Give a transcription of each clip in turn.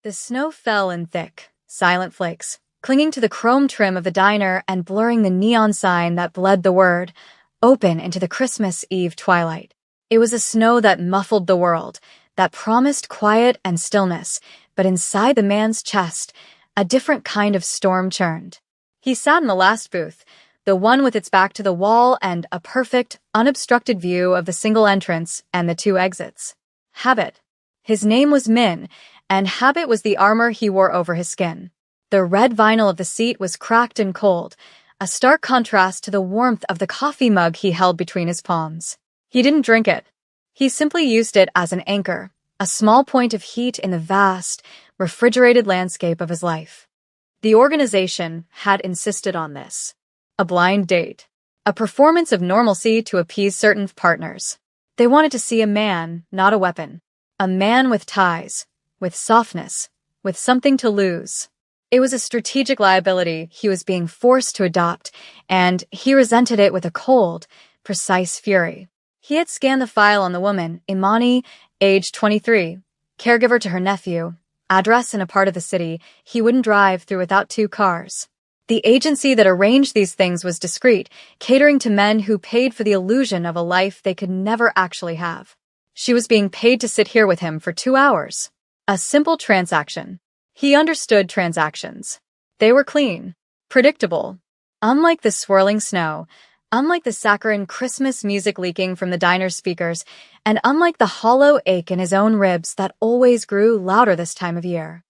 The snow fell in thick, silent flakes, clinging to the chrome trim of the diner and blurring the neon sign that bled the word "open" into the Christmas Eve twilight. It was a snow that muffled the world, that promised quiet and stillness, but inside the man's chest, a different kind of storm churned. He sat in the last booth, the one with its back to the wall and a perfect, unobstructed view of the single entrance and the two exits. Habit. His name was Min, and habit was the armor he wore over his skin. The red vinyl of the seat was cracked and cold, a stark contrast to the warmth of the coffee mug he held between his palms. He didn't drink it. He simply used it as an anchor, a small point of heat in the vast, refrigerated landscape of his life. The organization had insisted on this. A blind date. A performance of normalcy to appease certain partners. They wanted to see a man, not a weapon. A man with ties, with softness, with something to lose. It was a strategic liability he was being forced to adopt, and he resented it with a cold, precise fury. He had scanned the file on the woman, Imani, age 23, caregiver to her nephew, address in a part of the city he wouldn't drive through without 2 cars. The agency that arranged these things was discreet, catering to men who paid for the illusion of a life they could never actually have. She was being paid to sit here with him for 2 hours. A simple transaction. He understood transactions. They were clean, predictable. Unlike the swirling snow, unlike the saccharine Christmas music leaking from the diner's speakers, and unlike the hollow ache in his own ribs that always grew louder this time of year.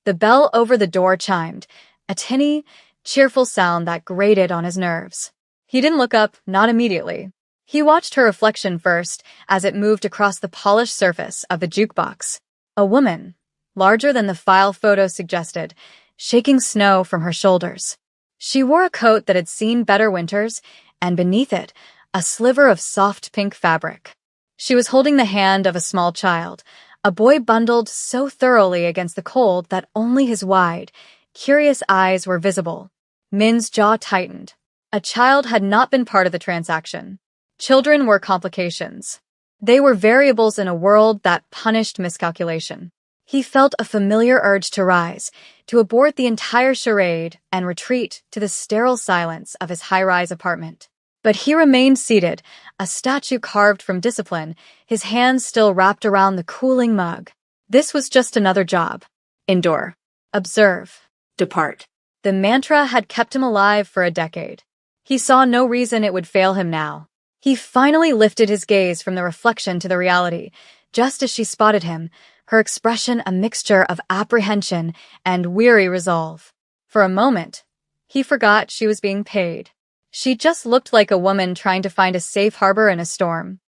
The bell over the door chimed, a tinny, cheerful sound that grated on his nerves. He didn't look up, not immediately. He watched her reflection first as it moved across the polished surface of the jukebox. A woman, larger than the file photo suggested, shaking snow from her shoulders. She wore a coat that had seen better winters, and beneath it, a sliver of soft pink fabric. She was holding the hand of a small child, a boy bundled so thoroughly against the cold that only his wide, curious eyes were visible. Min's jaw tightened. A child had not been part of the transaction. Children were complications. They were variables in a world that punished miscalculation. He felt a familiar urge to rise, to abort the entire charade and retreat to the sterile silence of his high-rise apartment. But he remained seated, a statue carved from discipline, his hands still wrapped around the cooling mug. This was just another job. Endure. Observe. Depart. The mantra had kept him alive for a decade. He saw no reason it would fail him now. He finally lifted his gaze from the reflection to the reality, just as she spotted him, her expression a mixture of apprehension and weary resolve. For a moment, he forgot she was being paid. She just looked like a woman trying to find a safe harbor in a storm.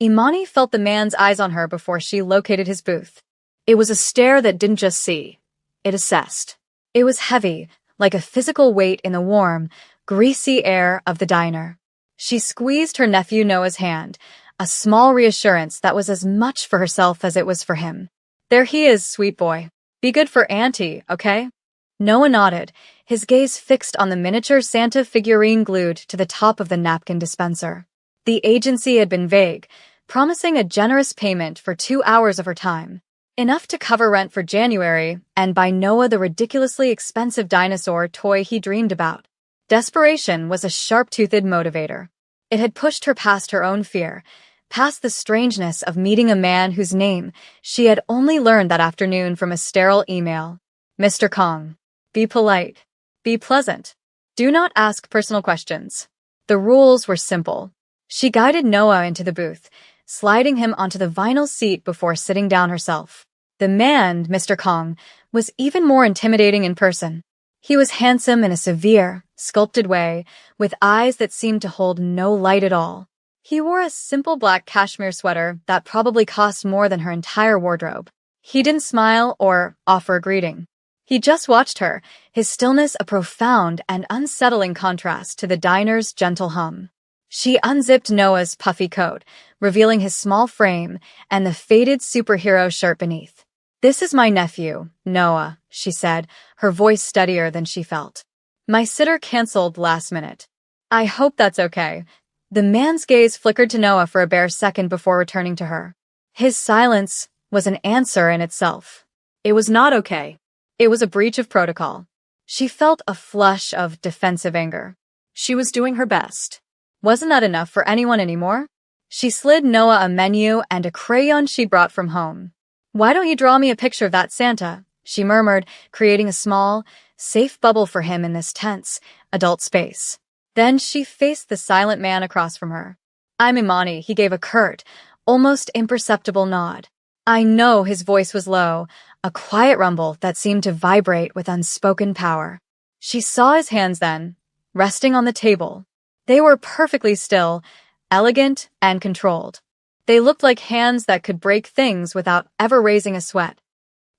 Imani felt the man's eyes on her before she located his booth. It was a stare that didn't just see. It assessed. It was heavy, like a physical weight in the warm, greasy air of the diner. She squeezed her nephew Noah's hand, a small reassurance that was as much for herself as it was for him. There he is, sweet boy. Be good for Auntie, okay? Noah nodded, his gaze fixed on the miniature Santa figurine glued to the top of the napkin dispenser. The agency had been vague, promising a generous payment for 2 hours of her time. Enough to cover rent for January and buy Noah the ridiculously expensive dinosaur toy he dreamed about. Desperation was a sharp-toothed motivator. It had pushed her past her own fear, past the strangeness of meeting a man whose name she had only learned that afternoon from a sterile email. Mr. Kong. Be polite. Be pleasant. Do not ask personal questions. The rules were simple. She guided Noah into the booth, sliding him onto the vinyl seat before sitting down herself. The man, Mr. Kong, was even more intimidating in person. He was handsome in a severe, sculpted way, with eyes that seemed to hold no light at all. He wore a simple black cashmere sweater that probably cost more than her entire wardrobe. He didn't smile or offer a greeting. He just watched her, his stillness a profound and unsettling contrast to the diner's gentle hum. She unzipped Noah's puffy coat, revealing his small frame and the faded superhero shirt beneath. "This is my nephew, Noah," she said, her voice steadier than she felt. "My sitter canceled last minute. I hope that's okay." The man's gaze flickered to Noah for a bare second before returning to her. His silence was an answer in itself. It was not okay. It was a breach of protocol. She felt a flush of defensive anger. She was doing her best. Wasn't that enough for anyone anymore? She slid Noah a menu and a crayon she brought from home. "Why don't you draw me a picture of that Santa?" she murmured, creating a small, safe bubble for him in this tense, adult space. Then she faced the silent man across from her. "I'm Imani," he gave a curt, almost imperceptible nod. I know his voice was low, a quiet rumble that seemed to vibrate with unspoken power. She saw his hands then, resting on the table. They were perfectly still, elegant and controlled. They looked like hands that could break things without ever raising a sweat.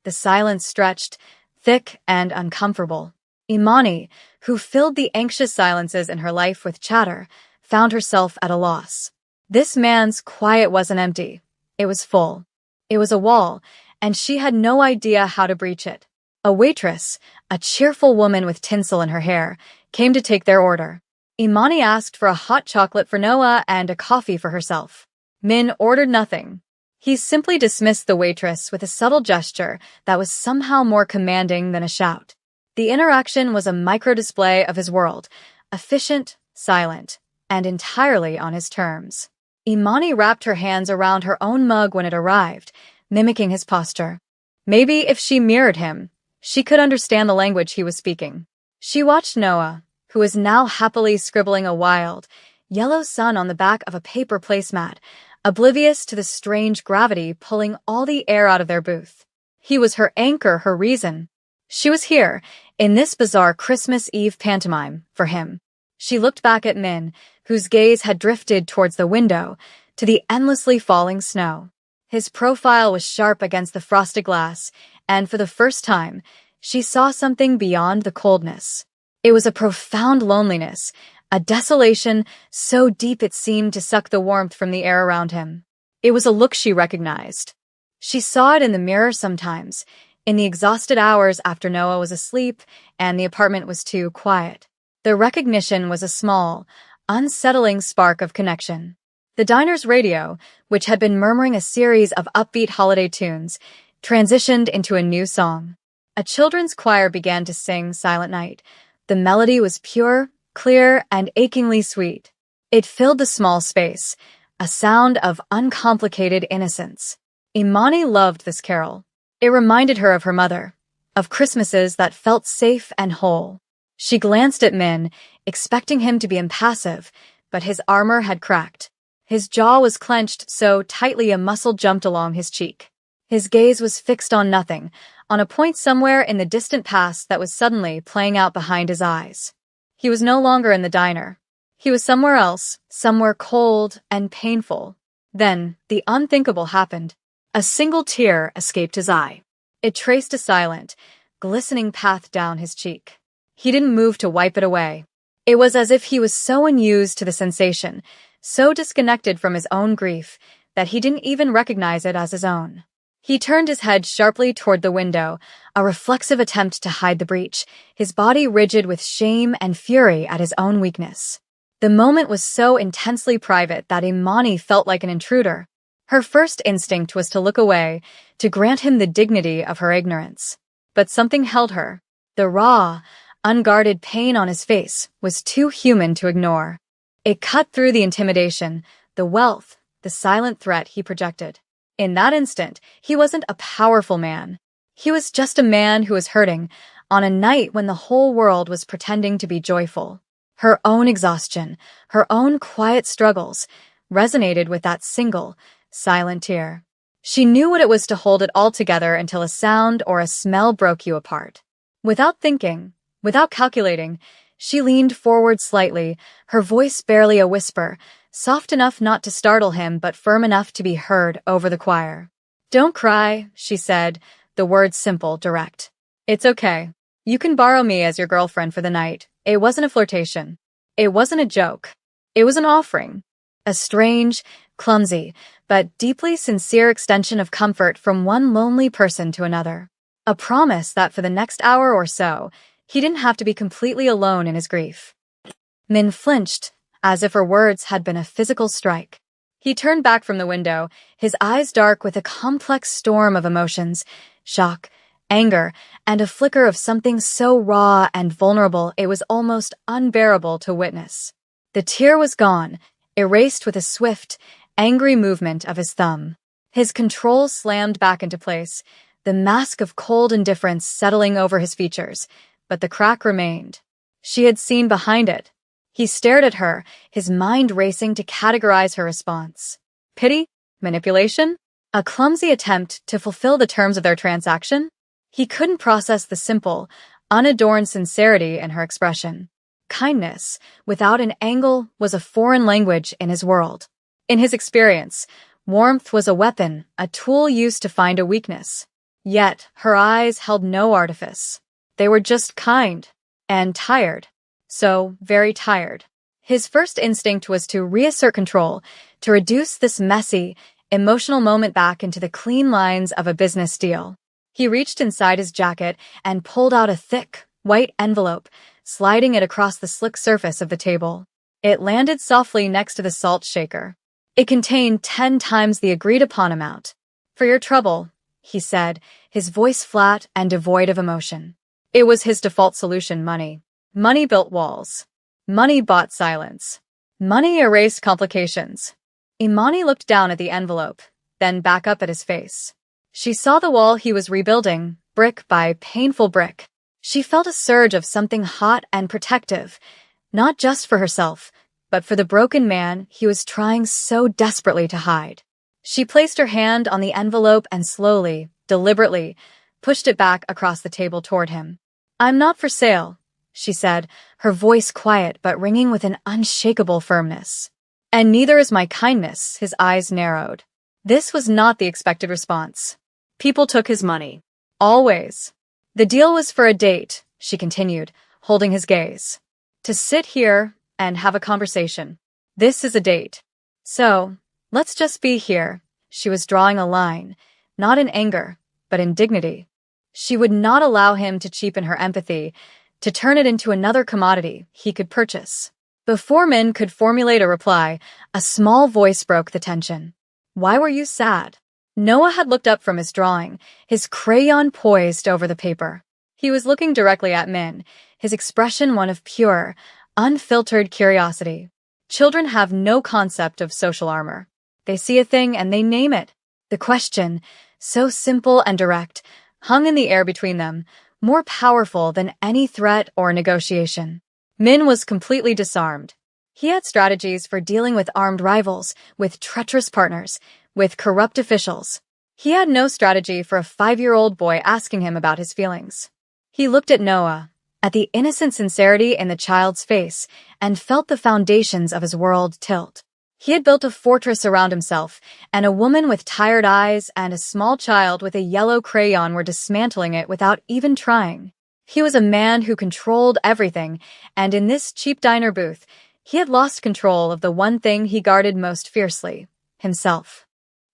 The silence stretched, thick and uncomfortable. Imani, who filled the anxious silences in her life with chatter, found herself at a loss. This man's quiet wasn't empty. It was full. It was a wall, and she had no idea how to breach it. A waitress, a cheerful woman with tinsel in her hair, came to take their order. Imani asked for a hot chocolate for Noah and a coffee for herself. Min ordered nothing. He simply dismissed the waitress with a subtle gesture that was somehow more commanding than a shout. The interaction was a microdisplay of his world, efficient, silent, and entirely on his terms. Imani wrapped her hands around her own mug when it arrived, mimicking his posture. Maybe if she mirrored him, she could understand the language he was speaking. She watched Noah, who was now happily scribbling a wild, yellow sun on the back of a paper placemat, oblivious to the strange gravity pulling all the air out of their booth. He was her anchor, her reason. She was here, in this bizarre Christmas Eve pantomime, for him. She looked back at Min, whose gaze had drifted towards the window, to the endlessly falling snow. His profile was sharp against the frosted glass, and for the first time, she saw something beyond the coldness. It was a profound loneliness, a desolation so deep it seemed to suck the warmth from the air around him. It was a look she recognized. She saw it in the mirror sometimes, in the exhausted hours after Noah was asleep and the apartment was too quiet. The recognition was a small, unsettling spark of connection. The diner's radio, which had been murmuring a series of upbeat holiday tunes, transitioned into a new song. A children's choir began to sing Silent Night. The melody was pure, clear, and achingly sweet. It filled the small space, a sound of uncomplicated innocence. Imani loved this carol. It reminded her of her mother, of Christmases that felt safe and whole. She glanced at Min, expecting him to be impassive, but his armor had cracked. His jaw was clenched so tightly a muscle jumped along his cheek. His gaze was fixed on nothing, on a point somewhere in the distant past that was suddenly playing out behind his eyes. He was no longer in the diner. He was somewhere else, somewhere cold and painful. Then, the unthinkable happened. A single tear escaped his eye. It traced a silent, glistening path down his cheek. He didn't move to wipe it away. It was as if he was so unused to the sensation, so disconnected from his own grief, that he didn't even recognize it as his own. He turned his head sharply toward the window, a reflexive attempt to hide the breach, his body rigid with shame and fury at his own weakness. The moment was so intensely private that Imani felt like an intruder. Her first instinct was to look away, to grant him the dignity of her ignorance. But something held her. The raw, unguarded pain on his face was too human to ignore. It cut through the intimidation, the wealth, the silent threat he projected. In that instant, he wasn't a powerful man. He was just a man who was hurting, on a night when the whole world was pretending to be joyful. Her own exhaustion, her own quiet struggles, resonated with that single, silent tear. She knew what it was to hold it all together until a sound or a smell broke you apart. Without thinking, without calculating, she leaned forward slightly, her voice barely a whisper, soft enough not to startle him but firm enough to be heard over the choir. "Don't cry," she said, the words simple, direct. "It's okay. You can borrow me as your girlfriend for the night." It wasn't a flirtation. It wasn't a joke. It was an offering. A strange, clumsy, but deeply sincere extension of comfort from one lonely person to another. A promise that for the next hour or so, he didn't have to be completely alone in his grief. Min flinched, as if her words had been a physical strike. He turned back from the window, his eyes dark with a complex storm of emotions, shock, anger, and a flicker of something so raw and vulnerable it was almost unbearable to witness. The tear was gone, erased with a swift, angry movement of his thumb. His control slammed back into place, the mask of cold indifference settling over his features, but the crack remained. She had seen behind it. He stared at her, his mind racing to categorize her response. Pity? Manipulation? A clumsy attempt to fulfill the terms of their transaction? He couldn't process the simple, unadorned sincerity in her expression. Kindness, without an angle, was a foreign language in his world. In his experience, warmth was a weapon, a tool used to find a weakness. Yet, her eyes held no artifice. They were just kind. And tired. So, very tired. His first instinct was to reassert control, to reduce this messy, emotional moment back into the clean lines of a business deal. He reached inside his jacket and pulled out a thick, white envelope, sliding it across the slick surface of the table. It landed softly next to the salt shaker. It contained 10 times the agreed-upon amount. For your trouble, he said, his voice flat and devoid of emotion. It was his default solution, money. Money built walls. Money bought silence. Money erased complications. Imani looked down at the envelope, then back up at his face. She saw the wall he was rebuilding, brick by painful brick. She felt a surge of something hot and protective, not just for herself, but for the broken man he was trying so desperately to hide. She placed her hand on the envelope and slowly, deliberately, pushed it back across the table toward him. I'm not for sale, she said, her voice quiet but ringing with an unshakable firmness. And neither is my kindness, his eyes narrowed. This was not the expected response. People took his money. Always. The deal was for a date, she continued, holding his gaze. To sit here and have a conversation. This is a date. So, let's just be here. She was drawing a line, not in anger, but in dignity. She would not allow him to cheapen her empathy, to turn it into another commodity he could purchase. Before Min could formulate a reply, a small voice broke the tension. Why were you sad? Noah had looked up from his drawing, his crayon poised over the paper. He was looking directly at Min, his expression one of pure, unfiltered curiosity. Children have no concept of social armor. They see a thing and they name it. The question, so simple and direct, hung in the air between them, more powerful than any threat or negotiation. Min was completely disarmed. He had strategies for dealing with armed rivals, with treacherous partners, with corrupt officials. He had no strategy for a 5-year-old boy asking him about his feelings. He looked at Noah, at the innocent sincerity in the child's face, and felt the foundations of his world tilt. He had built a fortress around himself, and a woman with tired eyes and a small child with a yellow crayon were dismantling it without even trying. He was a man who controlled everything, and in this cheap diner booth, he had lost control of the one thing he guarded most fiercely, himself.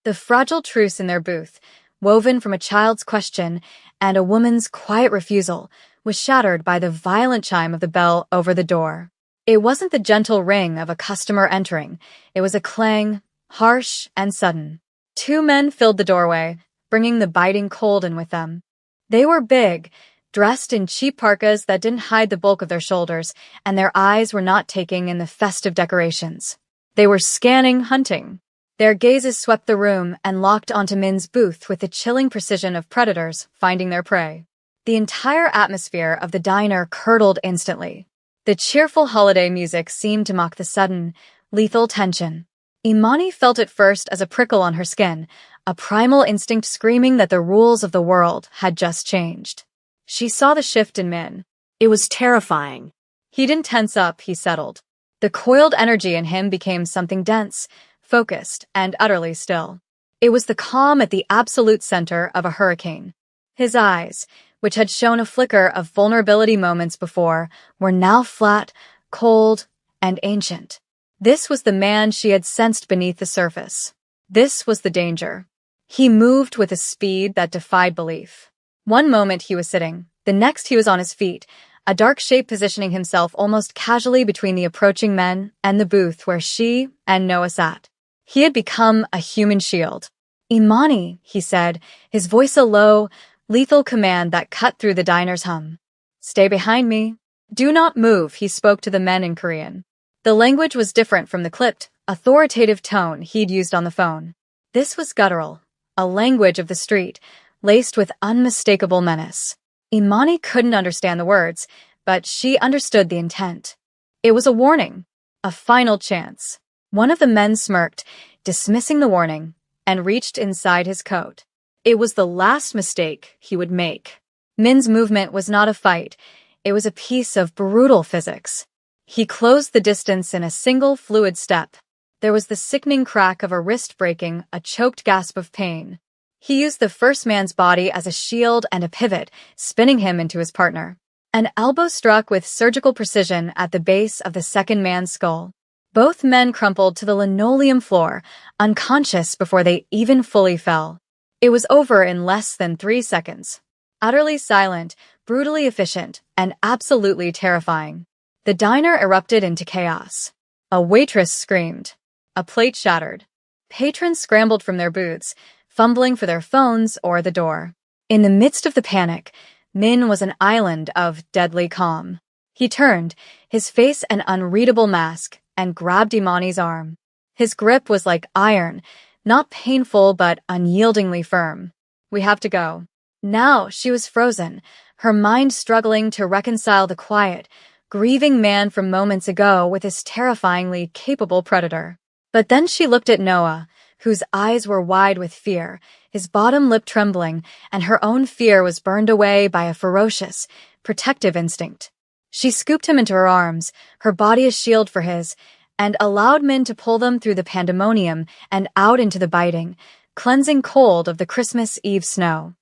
The fragile truce in their booth, woven from a child's question and a woman's quiet refusal, was shattered by the violent chime of the bell over the door. It wasn't the gentle ring of a customer entering. It was a clang, harsh and sudden. 2 men filled the doorway, bringing the biting cold in with them. They were big, dressed in cheap parkas that didn't hide the bulk of their shoulders, and their eyes were not taking in the festive decorations. They were scanning, hunting. Their gazes swept the room and locked onto Min's booth with the chilling precision of predators finding their prey. The entire atmosphere of the diner curdled instantly. The cheerful holiday music seemed to mock the sudden, lethal tension. Imani felt it first as a prickle on her skin, a primal instinct screaming that the rules of the world had just changed. She saw the shift in Min. It was terrifying. He didn't tense up, he settled. The coiled energy in him became something dense, focused, and utterly still. It was the calm at the absolute center of a hurricane. His eyes, which had shown a flicker of vulnerability moments before, were now flat, cold, and ancient. This was the man she had sensed beneath the surface. This was the danger. He moved with a speed that defied belief. One moment he was sitting, the next he was on his feet, a dark shape positioning himself almost casually between the approaching men and the booth where she and Noah sat. He had become a human shield. Imani, he said, his voice a low, lethal command that cut through the diner's hum. "Stay behind me. Do not move," he spoke to the men in Korean. The language was different from the clipped, authoritative tone he'd used on the phone. This was guttural, a language of the street, laced with unmistakable menace. Imani couldn't understand the words, but she understood the intent. It was a warning, a final chance. One of the men smirked, dismissing the warning, and reached inside his coat. It was the last mistake he would make. Min's movement was not a fight. It was a piece of brutal physics. He closed the distance in a single fluid step. There was the sickening crack of a wrist breaking, a choked gasp of pain. He used the first man's body as a shield and a pivot, spinning him into his partner. An elbow struck with surgical precision at the base of the second man's skull. Both men crumpled to the linoleum floor, unconscious before they even fully fell. It was over in less than 3 seconds. Utterly silent, brutally efficient, and absolutely terrifying. The diner erupted into chaos. A waitress screamed. A plate shattered. Patrons scrambled from their booths, fumbling for their phones or the door. In the midst of the panic, Min was an island of deadly calm. He turned, his face an unreadable mask, and grabbed Imani's arm. His grip was like iron, not painful but unyieldingly firm. "We have to go." Now she was frozen, her mind struggling to reconcile the quiet, grieving man from moments ago with his terrifyingly capable predator. But then she looked at Noah, whose eyes were wide with fear, his bottom lip trembling, and her own fear was burned away by a ferocious, protective instinct. She scooped him into her arms, her body a shield for his, and allowed Min to pull them through the pandemonium and out into the biting, cleansing cold of the Christmas Eve snow.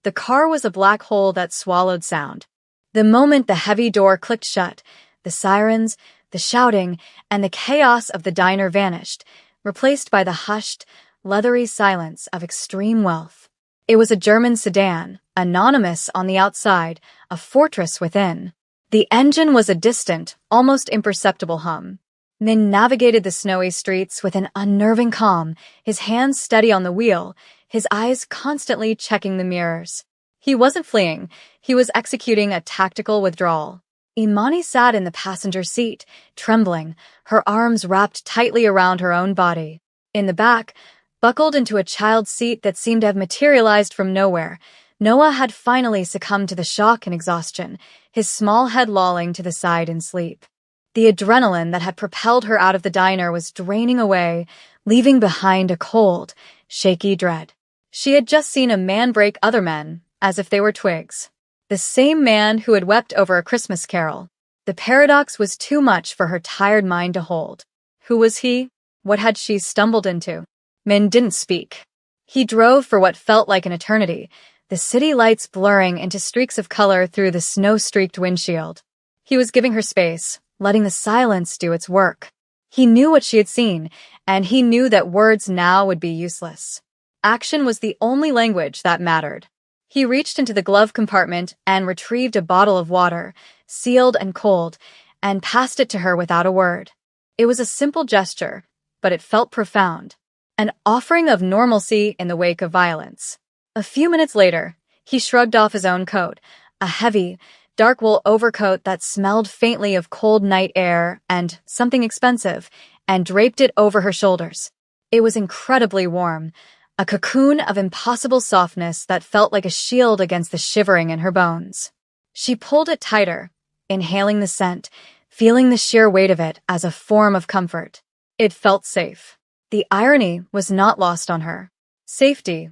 The car was a black hole that swallowed sound. The moment the heavy door clicked shut, the sirens, the shouting, and the chaos of the diner vanished, replaced by the hushed, leathery silence of extreme wealth. It was a German sedan, anonymous on the outside, a fortress within. The engine was a distant, almost imperceptible hum. Min navigated the snowy streets with an unnerving calm, his hands steady on the wheel, his eyes constantly checking the mirrors. He wasn't fleeing, he was executing a tactical withdrawal. Imani sat in the passenger seat, trembling, her arms wrapped tightly around her own body. In the back, buckled into a child's seat that seemed to have materialized from nowhere, Noah had finally succumbed to the shock and exhaustion, his small head lolling to the side in sleep. The adrenaline that had propelled her out of the diner was draining away, leaving behind a cold, shaky dread. She had just seen a man break other men, as if they were twigs. The same man who had wept over a Christmas carol. The paradox was too much for her tired mind to hold. Who was he? What had she stumbled into? Min didn't speak. He drove for what felt like an eternity, the city lights blurring into streaks of color through the snow-streaked windshield. He was giving her space, letting the silence do its work. He knew what she had seen, and he knew that words now would be useless. Action was the only language that mattered. He reached into the glove compartment and retrieved a bottle of water, sealed and cold, and passed it to her without a word. It was a simple gesture, but it felt profound. An offering of normalcy in the wake of violence. A few minutes later, he shrugged off his own coat, a heavy, dark wool overcoat that smelled faintly of cold night air and something expensive, and draped it over her shoulders. It was incredibly warm, a cocoon of impossible softness that felt like a shield against the shivering in her bones. She pulled it tighter, inhaling the scent, feeling the sheer weight of it as a form of comfort. It felt safe. The irony was not lost on her. Safety,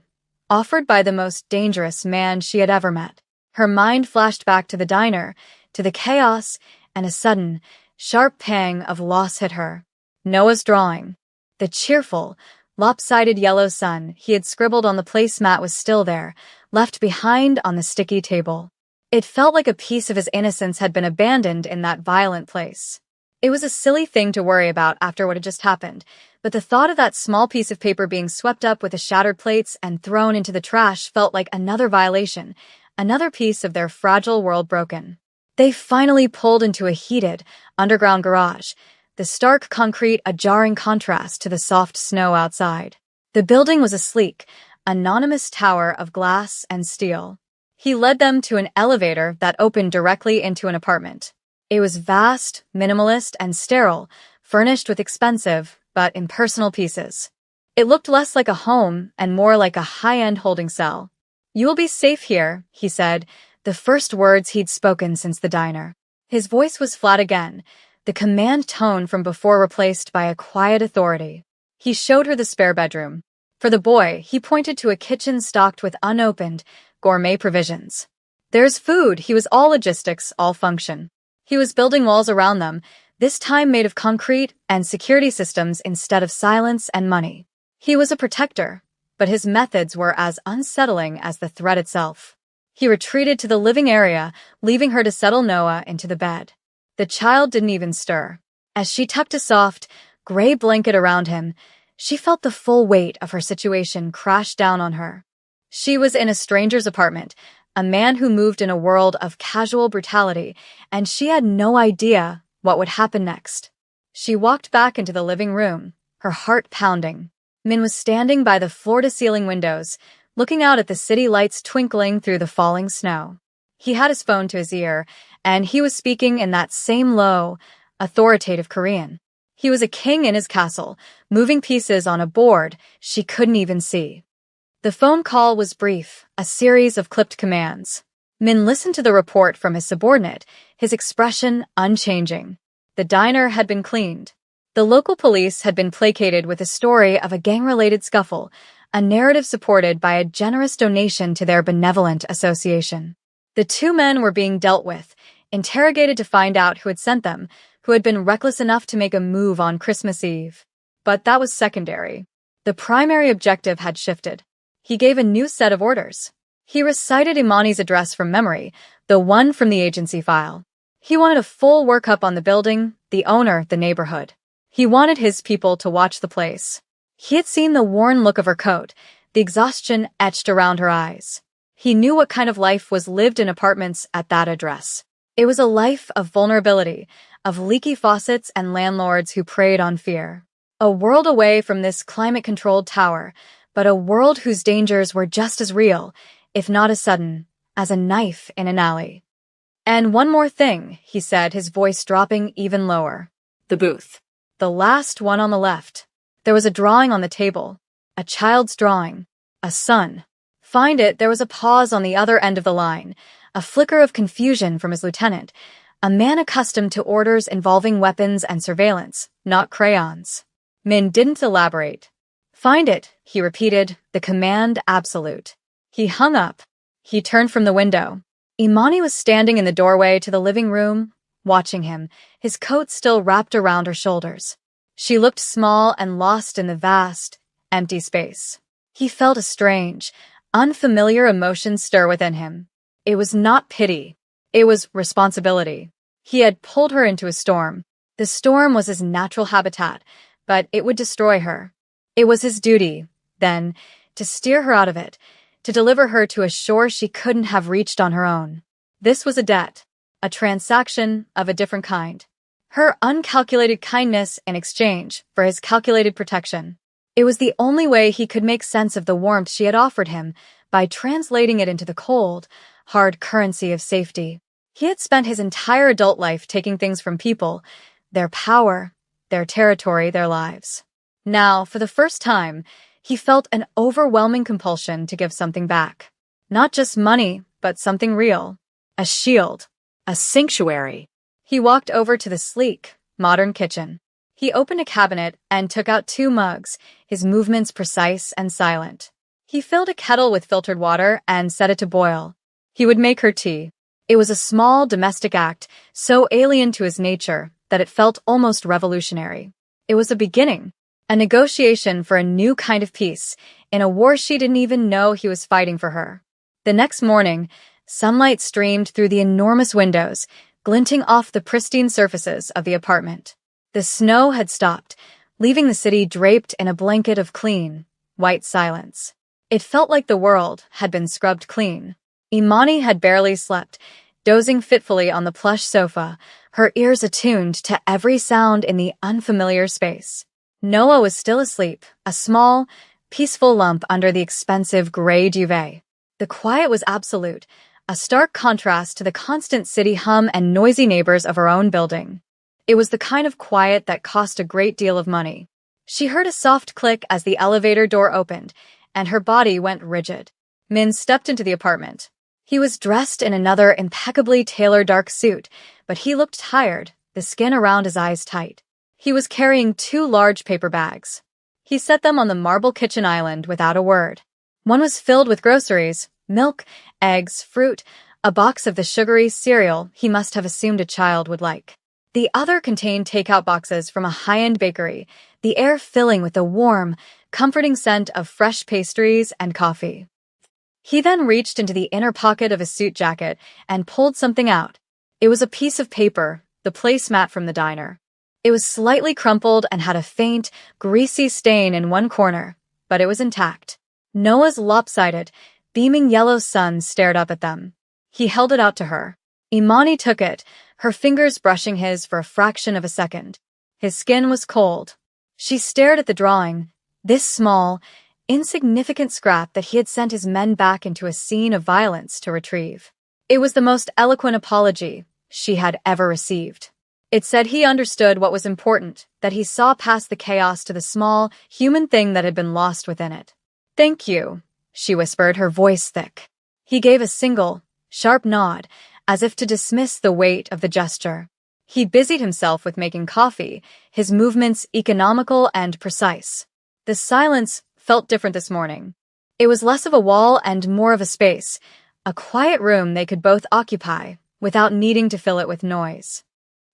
offered by the most dangerous man she had ever met. Her mind flashed back to the diner, to the chaos, and a sudden, sharp pang of loss hit her. Noah's drawing. The cheerful, lopsided yellow sun he had scribbled on the placemat was still there, left behind on the sticky table. It felt like a piece of his innocence had been abandoned in that violent place. It was a silly thing to worry about after what had just happened, but the thought of that small piece of paper being swept up with the shattered plates and thrown into the trash felt like another violation, another piece of their fragile world broken. They finally pulled into a heated, underground garage, the stark concrete a jarring contrast to the soft snow outside. The building was a sleek, anonymous tower of glass and steel. He led them to an elevator that opened directly into an apartment. It was vast, minimalist, and sterile, furnished with expensive, but impersonal pieces. It looked less like a home and more like a high-end holding cell. "You will be safe here," he said, the first words he'd spoken since the diner. His voice was flat again, the command tone from before replaced by a quiet authority. He showed her the spare bedroom. For the boy, he pointed to a kitchen stocked with unopened, gourmet provisions. "There's food," he was all logistics, all function. He was building walls around them, this time made of concrete and security systems instead of silence and money. He was a protector, but his methods were as unsettling as the threat itself. He retreated to the living area, leaving her to settle Noah into the bed. The child didn't even stir. As she tucked a soft, gray blanket around him, she felt the full weight of her situation crash down on her. She was in a stranger's apartment, a man who moved in a world of casual brutality, and she had no idea what would happen next. She walked back into the living room, her heart pounding. Min was standing by the floor-to-ceiling windows, looking out at the city lights twinkling through the falling snow. He had his phone to his ear, and he was speaking in that same low, authoritative Korean. He was a king in his castle, moving pieces on a board she couldn't even see. The phone call was brief, a series of clipped commands. Min listened to the report from his subordinate, his expression unchanging. The diner had been cleaned. The local police had been placated with a story of a gang-related scuffle, a narrative supported by a generous donation to their benevolent association. The two men were being dealt with, interrogated to find out who had sent them, who had been reckless enough to make a move on Christmas Eve. But that was secondary. The primary objective had shifted. He gave a new set of orders. He recited Imani's address from memory, the one from the agency file. He wanted a full workup on the building, the owner, the neighborhood. He wanted his people to watch the place. He had seen the worn look of her coat, the exhaustion etched around her eyes. He knew what kind of life was lived in apartments at that address. It was a life of vulnerability, of leaky faucets and landlords who preyed on fear. A world away from this climate-controlled tower, but a world whose dangers were just as real, if not as sudden, as a knife in an alley. "And one more thing," he said, his voice dropping even lower. "The booth. The last one on the left. There was a drawing on the table. A child's drawing. A son. Find it." There was a pause on the other end of the line, a flicker of confusion from his lieutenant, a man accustomed to orders involving weapons and surveillance, not crayons. Min didn't elaborate. "Find it," he repeated, the command absolute. He hung up. He turned from the window. Imani was standing in the doorway to the living room, watching him, his coat still wrapped around her shoulders. She looked small and lost in the vast, empty space. He felt a strange, unfamiliar emotion stir within him. It was not pity. It was responsibility. He had pulled her into a storm. The storm was his natural habitat, but it would destroy her. It was his duty, then, to steer her out of it, to deliver her to a shore she couldn't have reached on her own. This was a debt, a transaction of a different kind. Her uncalculated kindness in exchange for his calculated protection. It was the only way he could make sense of the warmth she had offered him, by translating it into the cold, hard currency of safety. He had spent his entire adult life taking things from people, their power, their territory, their lives. Now, for the first time, he felt an overwhelming compulsion to give something back. Not just money, but something real. A shield. A sanctuary. He walked over to the sleek, modern kitchen. He opened a cabinet and took out 2 mugs, his movements precise and silent. He filled a kettle with filtered water and set it to boil. He would make her tea. It was a small domestic act, so alien to his nature that it felt almost revolutionary. It was a beginning, a negotiation for a new kind of peace, in a war she didn't even know he was fighting for her. The next morning, sunlight streamed through the enormous windows, glinting off the pristine surfaces of the apartment. The snow had stopped, leaving the city draped in a blanket of clean, white silence. It felt like the world had been scrubbed clean. Imani had barely slept, dozing fitfully on the plush sofa, her ears attuned to every sound in the unfamiliar space. Noah was still asleep, a small, peaceful lump under the expensive gray duvet. The quiet was absolute, a stark contrast to the constant city hum and noisy neighbors of her own building. It was the kind of quiet that cost a great deal of money. She heard a soft click as the elevator door opened, and her body went rigid. Min stepped into the apartment. He was dressed in another impeccably tailored dark suit, but he looked tired, the skin around his eyes tight. He was carrying 2 large paper bags. He set them on the marble kitchen island without a word. One was filled with groceries, milk, eggs, fruit, a box of the sugary cereal he must have assumed a child would like. The other contained takeout boxes from a high-end bakery, the air filling with the warm, comforting scent of fresh pastries and coffee. He then reached into the inner pocket of his suit jacket and pulled something out. It was a piece of paper, the placemat from the diner. It was slightly crumpled and had a faint, greasy stain in one corner, but it was intact. Noah's lopsided, beaming yellow sun stared up at them. He held it out to her. Imani took it, her fingers brushing his for a fraction of a second. His skin was cold. She stared at the drawing, this small, insignificant scrap that he had sent his men back into a scene of violence to retrieve. It was the most eloquent apology she had ever received. It said he understood what was important, that he saw past the chaos to the small, human thing that had been lost within it. "Thank you," she whispered, her voice thick. He gave a single, sharp nod, as if to dismiss the weight of the gesture. He busied himself with making coffee, his movements economical and precise. The silence felt different this morning. It was less of a wall and more of a space, a quiet room they could both occupy, without needing to fill it with noise.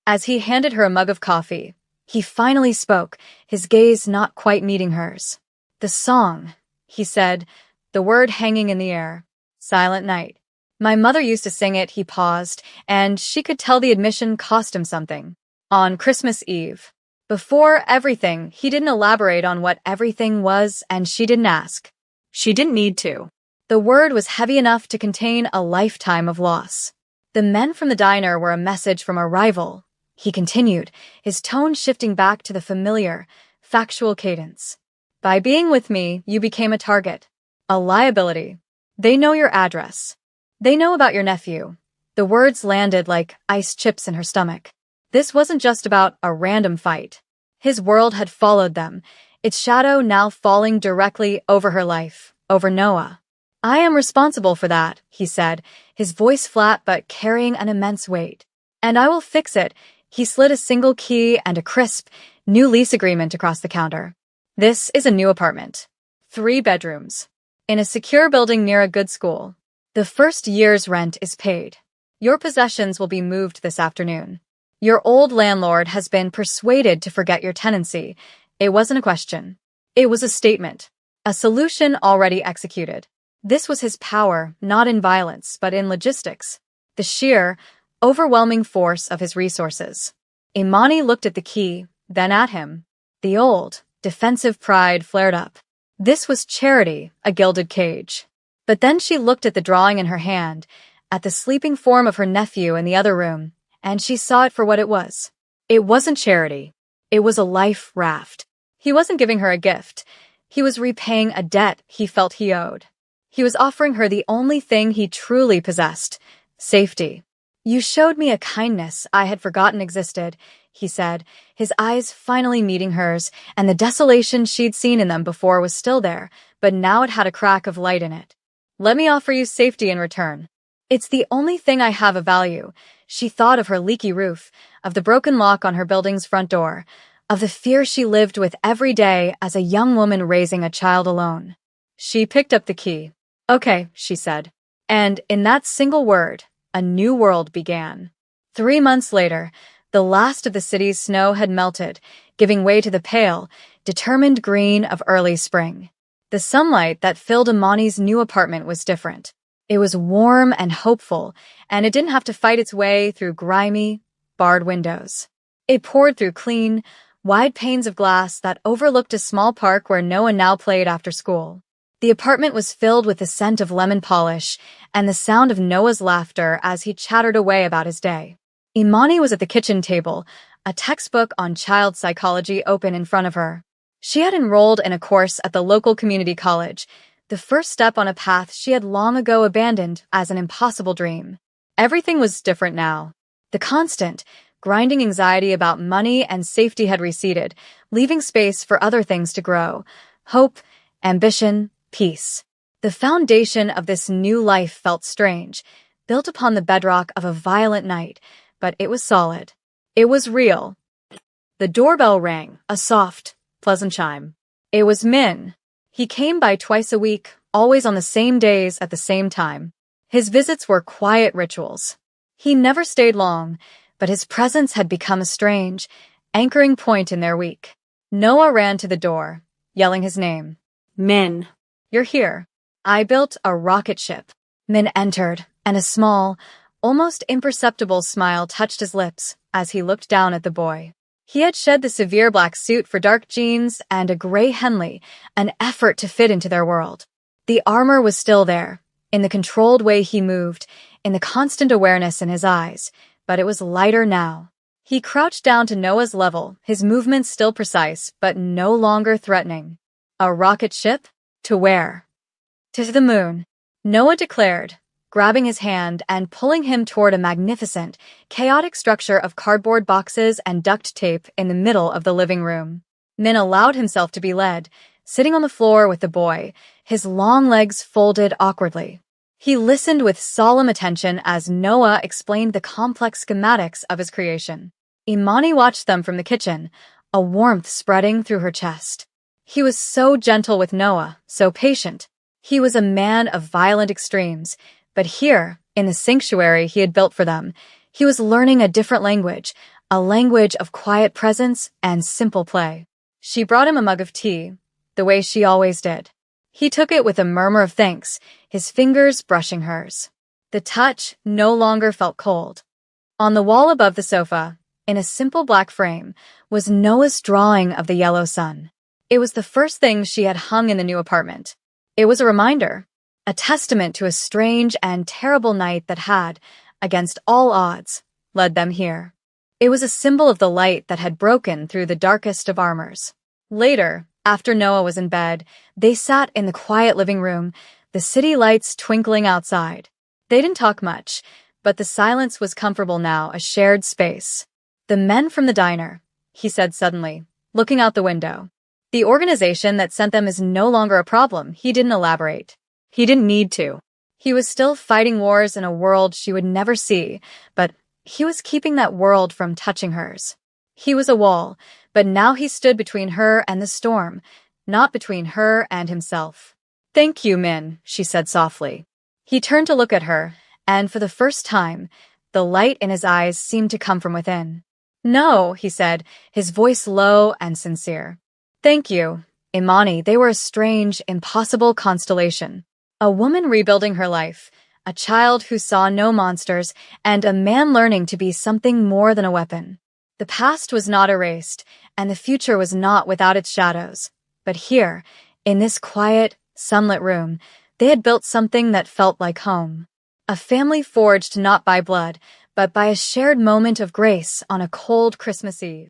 As he handed her a mug of coffee, he finally spoke, his gaze not quite meeting hers. "The song," he said, the word hanging in the air. "Silent Night. My mother used to sing it," he paused, and she could tell the admission cost him something. "On Christmas Eve." Before everything, he didn't elaborate on what everything was, and she didn't ask. She didn't need to. The word was heavy enough to contain a lifetime of loss. "The men from the diner were a message from a rival," he continued, his tone shifting back to the familiar, factual cadence. "By being with me, you became a target, a liability. They know your address. They know about your nephew." The words landed like ice chips in her stomach. This wasn't just about a random fight. His world had followed them, its shadow now falling directly over her life, over Noah. "I am responsible for that," he said, his voice flat but carrying an immense weight. "And I will fix it." He slid a single key and a crisp, new lease agreement across the counter. "This is a new apartment. 3 bedrooms. In a secure building near a good school. The first year's rent is paid. Your possessions will be moved this afternoon. Your old landlord has been persuaded to forget your tenancy." It wasn't a question. It was a statement. A solution already executed. This was his power, not in violence, but in logistics. The sheer, overwhelming force of his resources. Imani looked at the key, then at him. The old, defensive pride flared up. This was charity, a gilded cage. But then she looked at the drawing in her hand, at the sleeping form of her nephew in the other room, and she saw it for what it was. It wasn't charity. It was a life raft. He wasn't giving her a gift. He was repaying a debt he felt he owed. He was offering her the only thing he truly possessed, safety. "You showed me a kindness I had forgotten existed," he said, his eyes finally meeting hers, and the desolation she'd seen in them before was still there, but now it had a crack of light in it. "Let me offer you safety in return. It's the only thing I have of value." She thought of her leaky roof, of the broken lock on her building's front door, of the fear she lived with every day as a young woman raising a child alone. She picked up the key. "Okay," she said. And in that single word, a new world began. 3 months later, the last of the city's snow had melted, giving way to the pale, determined green of early spring. The sunlight that filled Imani's new apartment was different. It was warm and hopeful, and it didn't have to fight its way through grimy, barred windows. It poured through clean, wide panes of glass that overlooked a small park where Noah now played after school. The apartment was filled with the scent of lemon polish and the sound of Noah's laughter as he chattered away about his day. Imani was at the kitchen table, a textbook on child psychology open in front of her. She had enrolled in a course at the local community college, the first step on a path she had long ago abandoned as an impossible dream. Everything was different now. The constant, grinding anxiety about money and safety had receded, leaving space for other things to grow: hope, ambition, peace. The foundation of this new life felt strange, built upon the bedrock of a violent night, but it was solid. It was real. The doorbell rang, a soft, pleasant chime. It was Min. He came by twice a week, always on the same days at the same time. His visits were quiet rituals. He never stayed long, but his presence had become a strange, anchoring point in their week. Noah ran to the door, yelling his name. Min. You're here. I built a rocket ship. Min entered, and a small, almost imperceptible smile touched his lips as he looked down at the boy. He had shed the severe black suit for dark jeans and a gray Henley, an effort to fit into their world. The armor was still there, in the controlled way he moved, in the constant awareness in his eyes, but it was lighter now. He crouched down to Noah's level, his movements still precise, but no longer threatening. A rocket ship? To where? To the moon, Noah declared, grabbing his hand and pulling him toward a magnificent, chaotic structure of cardboard boxes and duct tape in the middle of the living room. Min allowed himself to be led, sitting on the floor with the boy, his long legs folded awkwardly. He listened with solemn attention as Noah explained the complex schematics of his creation. Imani watched them from the kitchen, a warmth spreading through her chest. He was so gentle with Noah, so patient. He was a man of violent extremes, but here, in the sanctuary he had built for them, he was learning a different language, a language of quiet presence and simple play. She brought him a mug of tea, the way she always did. He took it with a murmur of thanks, his fingers brushing hers. The touch no longer felt cold. On the wall above the sofa, in a simple black frame, was Noah's drawing of the yellow sun. It was the first thing she had hung in the new apartment. It was a reminder, a testament to a strange and terrible night that had, against all odds, led them here. It was a symbol of the light that had broken through the darkest of armors. Later, after Noah was in bed, they sat in the quiet living room, the city lights twinkling outside. They didn't talk much, but the silence was comfortable now, a shared space. The men from the diner, he said suddenly, looking out the window. The organization that sent them is no longer a problem, he didn't elaborate. He didn't need to. He was still fighting wars in a world she would never see, but he was keeping that world from touching hers. He was a wall, but now he stood between her and the storm, not between her and himself. Thank you, Min, she said softly. He turned to look at her, and for the first time, the light in his eyes seemed to come from within. No, he said, his voice low and sincere. Thank you, Imani. They were a strange, impossible constellation. A woman rebuilding her life, a child who saw no monsters, and a man learning to be something more than a weapon. The past was not erased, and the future was not without its shadows. But here, in this quiet, sunlit room, they had built something that felt like home. A family forged not by blood, but by a shared moment of grace on a cold Christmas Eve.